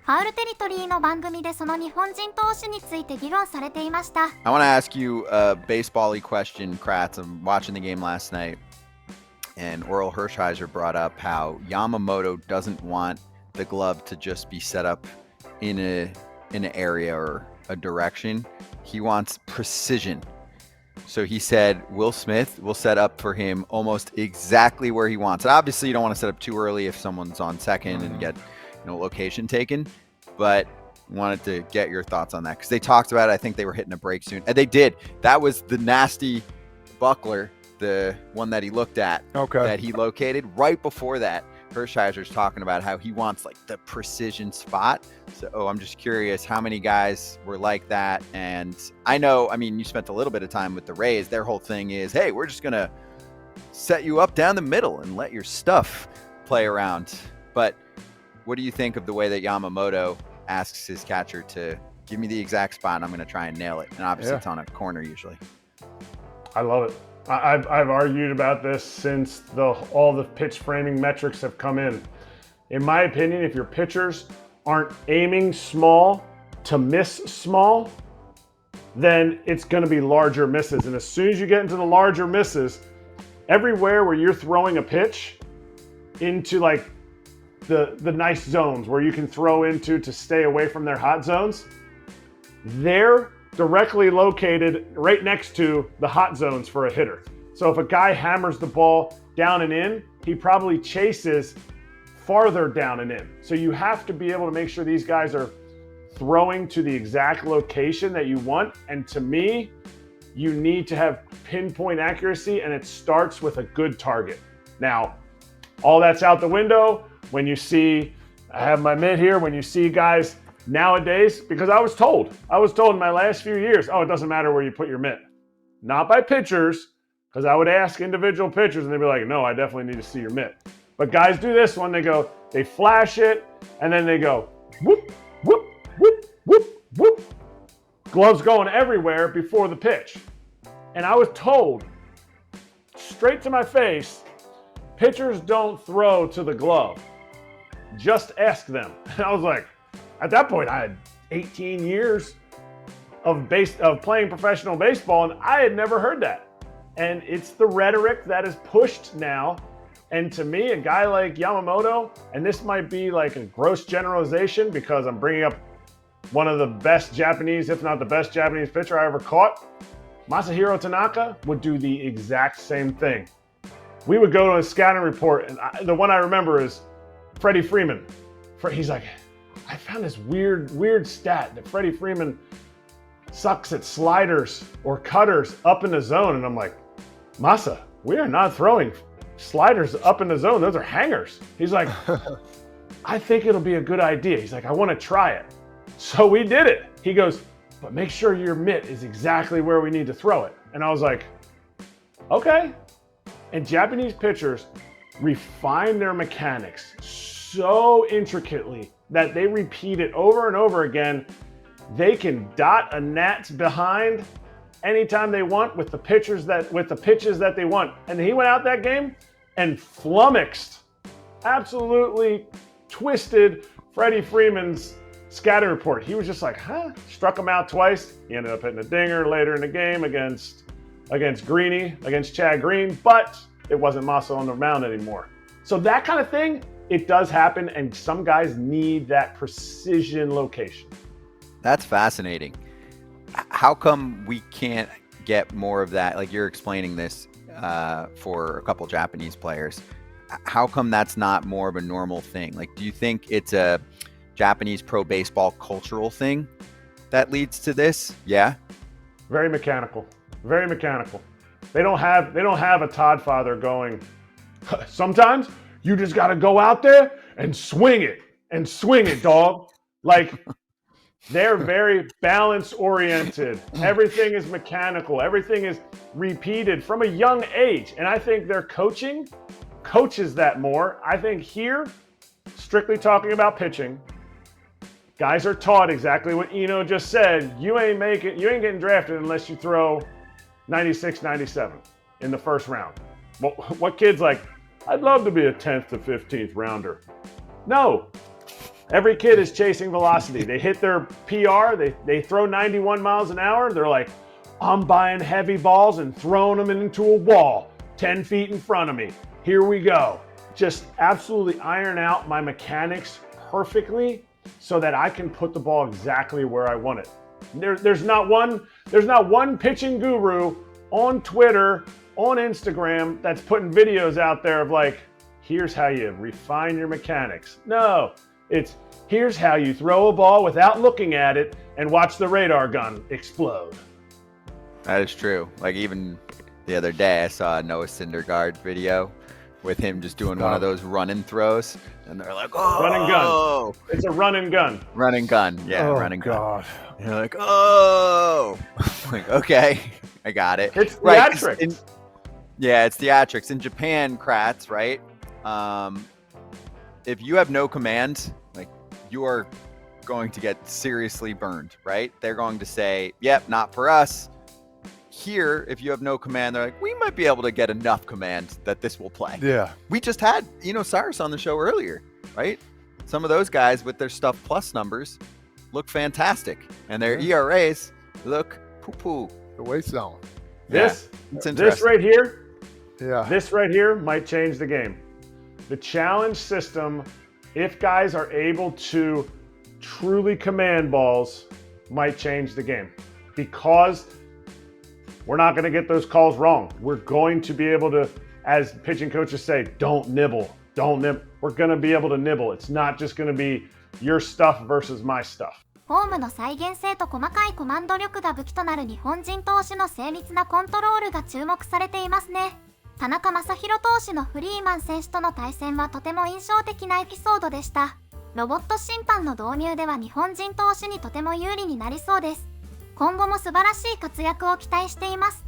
ファウルテリトリーの番組でその日本人投手について議論されていました。I want to ask you a baseball-y question, Kratz. I'm watching the game last night, and Oral Hershiser brought up how Yamamoto doesn't want the glove to just be set up in an area or a direction. He wants precision. So he said Will Smith will set up for him almost exactly where he wants it. Obviously, you don't want to set up too early if someone's on second and get location taken, but wanted to get your thoughts on that because they talked about it. I think they were hitting a break soon, and they did. That was the nasty buckler, the one that he looked at, that he located. Right before that, Hershiser's talking about how he wants like the precision spot. So I'm just curious how many guys were like that. And I know, I mean, you spent a little bit of time with the Rays. Their whole thing is, hey, we're just gonna set you up down the middle and let your stuff play around. But what do you think of the way that Yamamoto asks his catcher to give me the exact spot and I'm going to try and nail it? And obviously it's on a corner usually. I love it. I've argued about this since all the pitch framing metrics have come in. In my opinion, if your pitchers aren't aiming small to miss small, then it's going to be larger misses. And as soon as you get into the larger misses, everywhere where you're throwing a pitch into like the nice zones where you can throw into to stay away from their hot zones, they're directly located right next to the hot zones for a hitter. So if a guy hammers the ball down and in, he probably chases farther down and in. So you have to be able to make sure these guys are throwing to the exact location that you want. And to me, you need to have pinpoint accuracy, and it starts with a good target. Now, all that's out the window when you see, I have my mitt here, when you see guys nowadays, because I was told in my last few years, oh, it doesn't matter where you put your mitt. Not by pitchers, because I would ask individual pitchers and they'd be like, no, I definitely need to see your mitt. But guys do this one, they flash it, and then they go, whoop, whoop, whoop, whoop, whoop. Gloves going everywhere before the pitch. And I was told, straight to my face, pitchers don't throw to the glove. Just ask them. And I was like, at that point, I had 18 years of playing professional baseball, and I had never heard that. And it's the rhetoric that is pushed now. And to me, a guy like Yamamoto, and this might be like a gross generalization because I'm bringing up one of the best Japanese, if not the best Japanese pitcher I ever caught, Masahiro Tanaka would do the exact same thing. We would go to a scouting report, and the one I remember is Freddie Freeman. He's like, I found this weird stat that Freddie Freeman sucks at sliders or cutters up in the zone. And I'm like, Masa, we are not throwing sliders up in the zone. Those are hangers. He's like, I think it'll be a good idea. He's like, I want to try it. So we did it. He goes, but make sure your mitt is exactly where we need to throw it. And I was like, okay. And Japanese pitchers refine their mechanics so intricately that they repeat it over and over again. They can dot a gnat's behind anytime they want with the pitches that they want. And he went out that game and flummoxed, absolutely twisted Freddie Freeman's scouting report. He was just like, struck him out twice. He ended up hitting a dinger later in the game against Chad Green, but it wasn't Masa on the mound anymore. So that kind of thing, it does happen, and some guys need that precision location. That's fascinating. How come we can't get more of that? Like you're explaining this for a couple Japanese players. How come that's not more of a normal thing? Like, do you think it's a Japanese pro baseball cultural thing that leads to this? Yeah. Very mechanical. Very mechanical. They don't have a Todd Father going, sometimes you just got to go out there and swing it, dog. Like, they're very balance oriented. Everything is mechanical. Everything is repeated from a young age. And I think their coaching coaches that more. I think here, strictly talking about pitching, guys are taught exactly what Eno just said. You ain't getting drafted unless you throw 96, 97 in the first round. Well, what kid's like, I'd love to be a 10th to 15th rounder. No, Every kid is chasing velocity. They hit their PR, they throw 91 miles an hour. They're like, I'm buying heavy balls and throwing them into a wall 10 feet in front of me. Here we go. Just absolutely iron out my mechanics perfectly so that I can put the ball exactly where I want it. There's not one pitching guru on Twitter, on Instagram that's putting videos out there of like, here's how you refine your mechanics. No, it's here's how you throw a ball without looking at it and watch the radar gun explode. That is true. Like even the other day, I saw a Noah Syndergaard video with him just doing one of those run and throws, and they're like, "Oh, run and gun." It's a run and gun. Run and gun. Yeah, Oh, run and gun. God. And you're like, "Oh," like okay, I got it. It's Right, 'cause theatrics. yeah, it's theatrics in Japan. Kratz, right? If you have no command, like you are going to get seriously burned, right? They're going to say, "Yep, not for us." Here, if you have no command, they're like, we might be able to get enough command that this will play. Yeah. We just had, Cyrus on the show earlier, right? Some of those guys with their stuff plus numbers look fantastic, and their ERAs look poo-poo. The weight zone. This It's this interesting. right here, Yeah. this right here might change the game. The challenge system, if guys are able to truly command balls, might change the game because we're not going to get those calls wrong. We're going to be able to, as pitching coaches say, don't nibble. Don't nibble. We're going to be able to nibble. It's not just going to be your stuff versus my stuff. フォームの再現性と細かいコマンド力が武器となる日本人投手の精密なコントロールが注目されていますね。田中将大投手のフリーマン選手との対戦はとても印象的なエピソードでした。ロボット審判の導入では日本人投手にとても有利になりそうです。今後も素晴らしい活躍を期待しています。